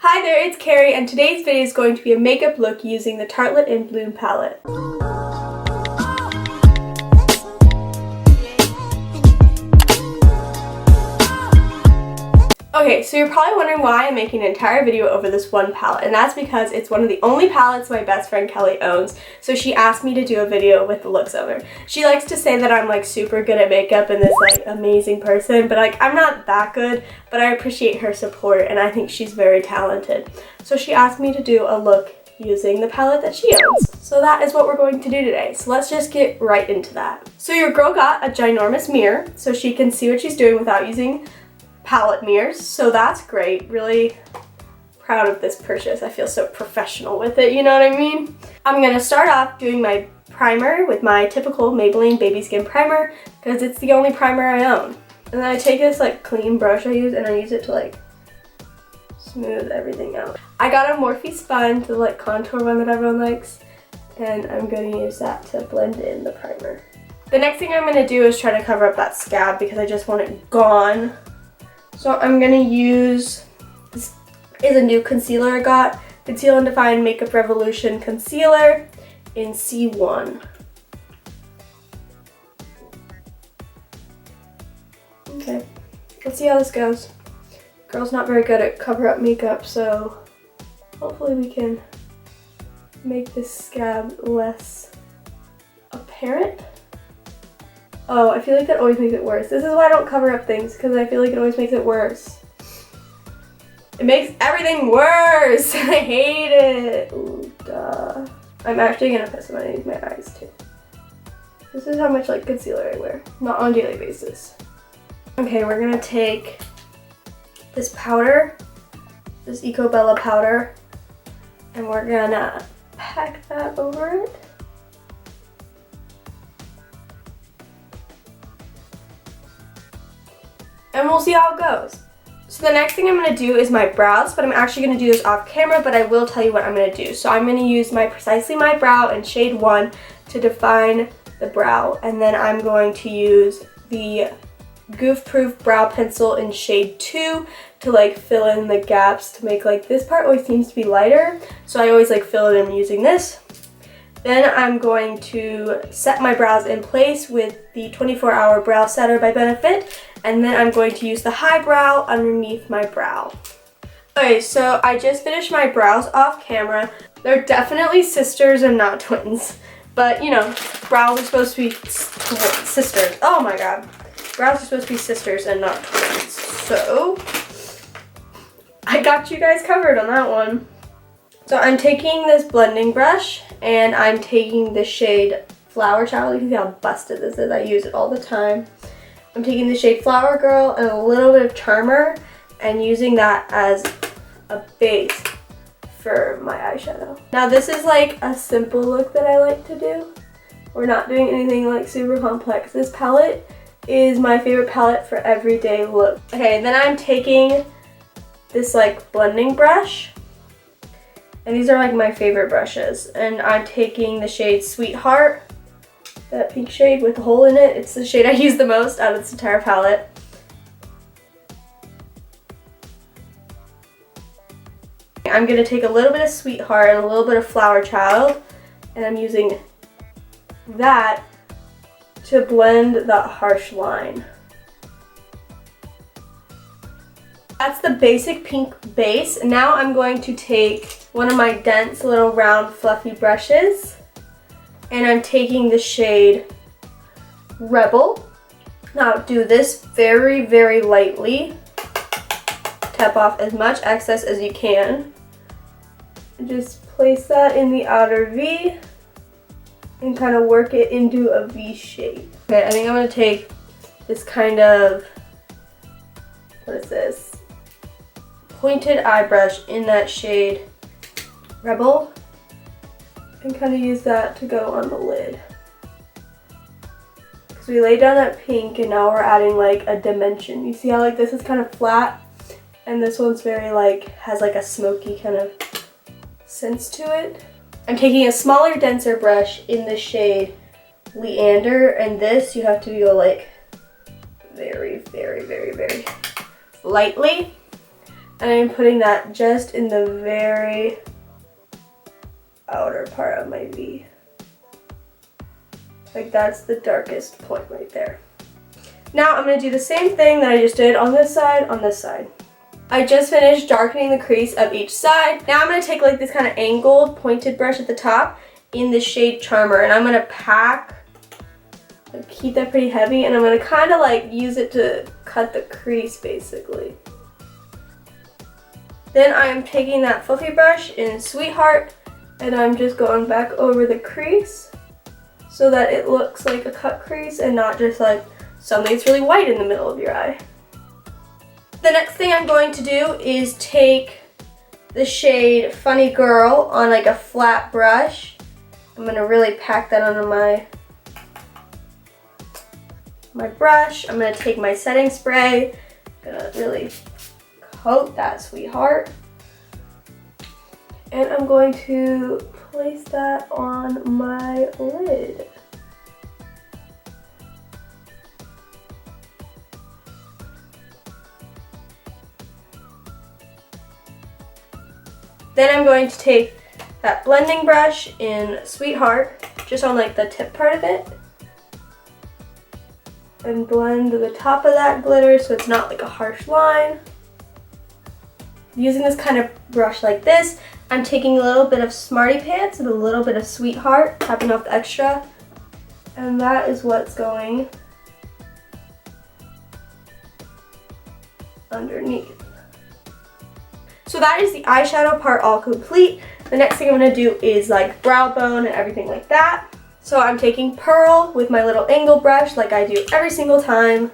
Hi there, it's Carrie, and today's video is going to be a makeup look using the Tartelette in Bloom palette. Okay, so you're probably wondering why I'm making an entire video over this one palette, and that's because it's one of the only palettes my best friend Kelly owns, so she asked me to do a video with the looks of her. She likes to say that I'm like super good at makeup and this like amazing person, but like I'm not that good, but I appreciate her support and I think she's very talented. So she asked me to do a look using the palette that she owns. So that is what we're going to do today. So let's just get right into that. So your girl got a ginormous mirror so she can see what she's doing without using palette mirrors, so that's great. Really proud of this purchase. I feel so professional with it, you know what I mean? I'm gonna start off doing my primer with my typical Maybelline Baby Skin Primer because it's the only primer I own. And then I take this like clean brush I use and I use it to like smooth everything out. I got a Morphe Spun, the like contour one that everyone likes, and I'm gonna use that to blend in the primer. The next thing I'm gonna do is try to cover up that scab because I just want it gone. So I'm gonna use, this is a new concealer I got, Conceal and Define Makeup Revolution Concealer in C1. Okay, let's see how this goes. Girl's not very good at cover up makeup, so hopefully we can make this scab less apparent. Oh, I feel like that always makes it worse. This is why I don't cover up things, because I feel like it always makes it worse. It makes everything worse! I hate it! Ooh, duh. I'm actually gonna put some underneath my eyes too. This is how much like concealer I wear. Not on a daily basis. Okay, we're gonna take this powder, this Eco Bella powder, and we're gonna pack that over it. And we'll see how it goes. So the next thing I'm going to do is my brows, but I'm actually going to do this off camera, but I will tell you what I'm going to do. So I'm going to use my Precisely My Brow in shade 1 to define the brow, and then I'm going to use the Goof Proof Brow Pencil in shade 2 to like fill in the gaps to make like this part always seems to be lighter, so I always like fill it in using this. Then I'm going to set my brows in place with the 24-Hour Brow Setter by Benefit, and then I'm going to use the high brow underneath my brow. Okay, so I just finished my brows off camera. They're definitely sisters and not twins, but you know, brows are supposed to be sisters. Oh my god. Brows are supposed to be sisters and not twins. So, I got you guys covered on that one. So I'm taking this blending brush and I'm taking the shade Flower Child. You can see how busted this is. I use it all the time. I'm taking the shade Flower Girl and a little bit of Charmer and using that as a base for my eyeshadow. Now this is like a simple look that I like to do. We're not doing anything like super complex. This palette is my favorite palette for everyday look. Okay, then I'm taking this like blending brush. And these are like my favorite brushes. And I'm taking the shade Sweetheart, that pink shade with a hole in it. It's the shade I use the most out of this entire palette. I'm gonna take a little bit of Sweetheart and a little bit of Flower Child, and I'm using that to blend that harsh line. That's the basic pink base. Now I'm going to take one of my dense little round fluffy brushes and I'm taking the shade Rebel. Now do this very, very lightly. Tap off as much excess as you can. And just place that in the outer V and kind of work it into a V shape. Okay, I think I'm going to take this kind of, what is this? Pointed eye brush in that shade Rebel and kind of use that to go on the lid. Because we laid down that pink and now we're adding like a dimension. You see how like this is kind of flat and this one's very like, has like a smoky kind of sense to it. I'm taking a smaller, denser brush in the shade Leander, and this you have to go like very, very, very, very lightly. And I'm putting that just in the very outer part of my V. Like that's the darkest point right there. Now I'm going to do the same thing that I just did on this side, on this side. I just finished darkening the crease of each side. Now I'm going to take like this kind of angled pointed brush at the top in the shade Charmer, and I'm going to pack, like, keep that pretty heavy, and I'm going to kind of like use it to cut the crease basically. Then I am taking that fluffy brush in Sweetheart, and I'm just going back over the crease so that it looks like a cut crease and not just like something that's really white in the middle of your eye. The next thing I'm going to do is take the shade Funny Girl on like a flat brush. I'm going to really pack that onto my brush. I'm going to take my setting spray. I'm going to really coat that Sweetheart. And I'm going to place that on my lid. Then I'm going to take that blending brush in Sweetheart, just on like the tip part of it, and blend the top of that glitter so it's not like a harsh line. Using this kind of brush like this, I'm taking a little bit of Smarty Pants and a little bit of Sweetheart, tapping off the extra, and that is what's going underneath. So that is the eyeshadow part all complete. The next thing I'm going to do is like brow bone and everything like that. So I'm taking Pearl with my little angle brush like I do every single time.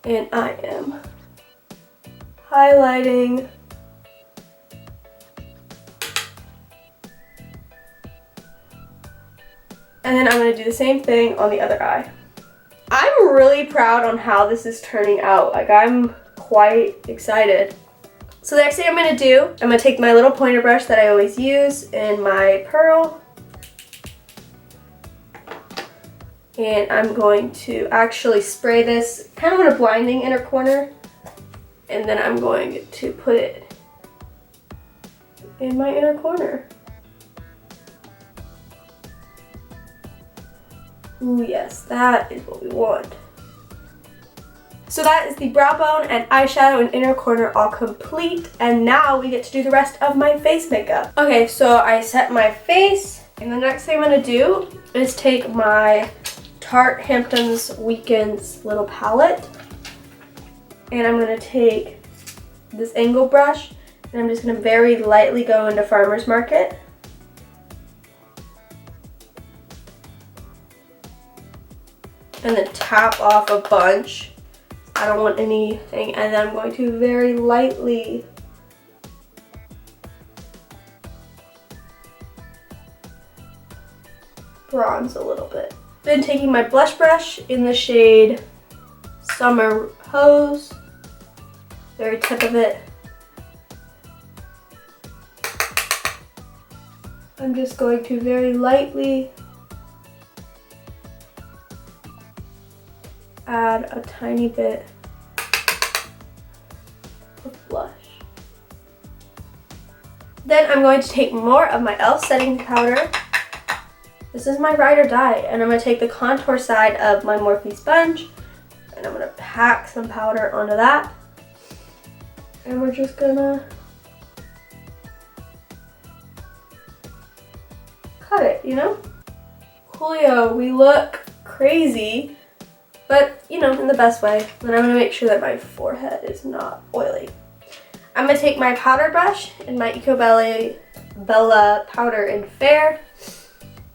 And I am highlighting and then I'm going to do the same thing on the other eye. I'm really proud on how this is turning out. Like, I'm quite excited. So the next thing I'm going to do, I'm going to take my little pointer brush that I always use in my Pearl, and I'm going to actually spray this kind of in a blinding inner corner, and then I'm going to put it in my inner corner. Ooh, yes, that is what we want. So that is the brow bone and eyeshadow and inner corner all complete, and now we get to do the rest of my face makeup. Okay, so I set my face, and the next thing I'm going to do is take my Tarte Hamptons Weekends little palette, and I'm going to take this angle brush, and I'm just going to very lightly go into Farmer's Market. And then tap off a bunch. I don't want anything. And then I'm going to very lightly bronze a little bit. Then taking my blush brush in the shade Summer Hose, very tip of it, I'm just going to very lightly add a tiny bit of blush. Then I'm going to take more of my e.l.f. setting powder. This is my Ride or Die, and I'm going to take the contour side of my Morphe sponge, and I'm going to pack some powder onto that. And we're just going to cut it, you know? Coolio, we look crazy. But, you know, in the best way. Then I'm going to make sure that my forehead is not oily. I'm going to take my powder brush and my Bella powder in Fair.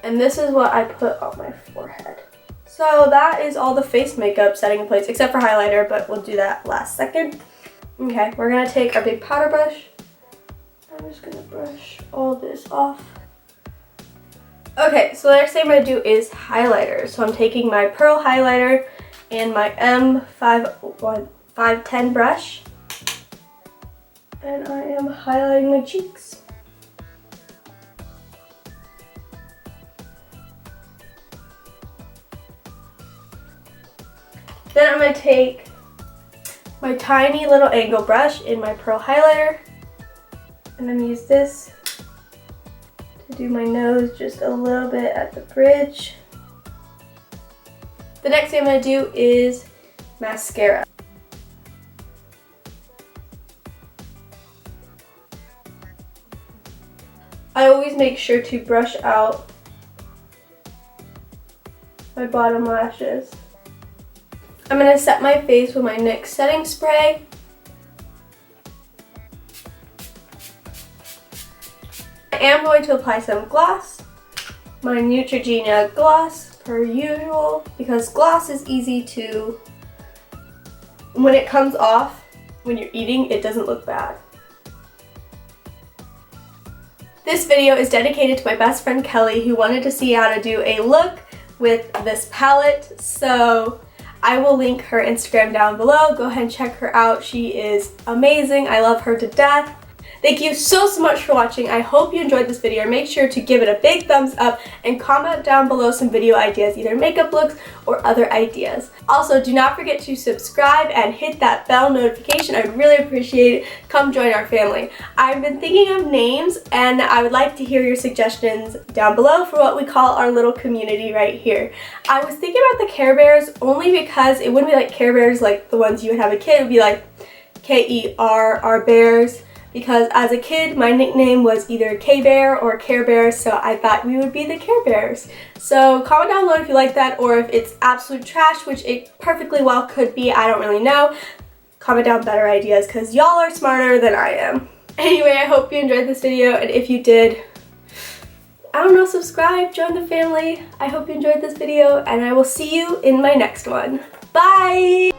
And this is what I put on my forehead. So that is all the face makeup setting in place, except for highlighter, but we'll do that last second. Okay, we're going to take our big powder brush. I'm just going to brush all this off. Okay, so the next thing I'm going to do is highlighter. So I'm taking my Pearl highlighter and my M510 brush, and I am highlighting my cheeks. Then I'm going to take my tiny little angle brush in my pearl highlighter. And I'm gonna use this to do my nose just a little bit at the bridge. The next thing I'm gonna do is mascara. I always make sure to brush out my bottom lashes. I'm going to set my face with my NYX setting spray. I am going to apply some gloss. My Neutrogena gloss per usual, because gloss is easy to, when it comes off when you're eating, it doesn't look bad. This video is dedicated to my best friend Kelly, who wanted to see how to do a look with this palette, so I will link her Instagram down below. Go ahead and check her out. She is amazing. I love her to death. Thank you so much for watching. I hope you enjoyed this video. Make sure to give it a big thumbs up and comment down below some video ideas, either makeup looks or other ideas. Also, do not forget to subscribe and hit that bell notification. I'd really appreciate it. Come join our family. I've been thinking of names and I would like to hear your suggestions down below for what we call our little community right here. I was thinking about the Care Bears only because it wouldn't be like Care Bears like the ones you would have a kid. It would be like K-E-R-R Bears. Because as a kid, my nickname was either K-Bear or Care Bear, so I thought we would be the Care Bears. So comment down below if you like that, or if it's absolute trash, which it perfectly well could be, I don't really know. Comment down better ideas, because y'all are smarter than I am. Anyway, I hope you enjoyed this video, and if you did, I don't know, subscribe, join the family. I hope you enjoyed this video, and I will see you in my next one. Bye!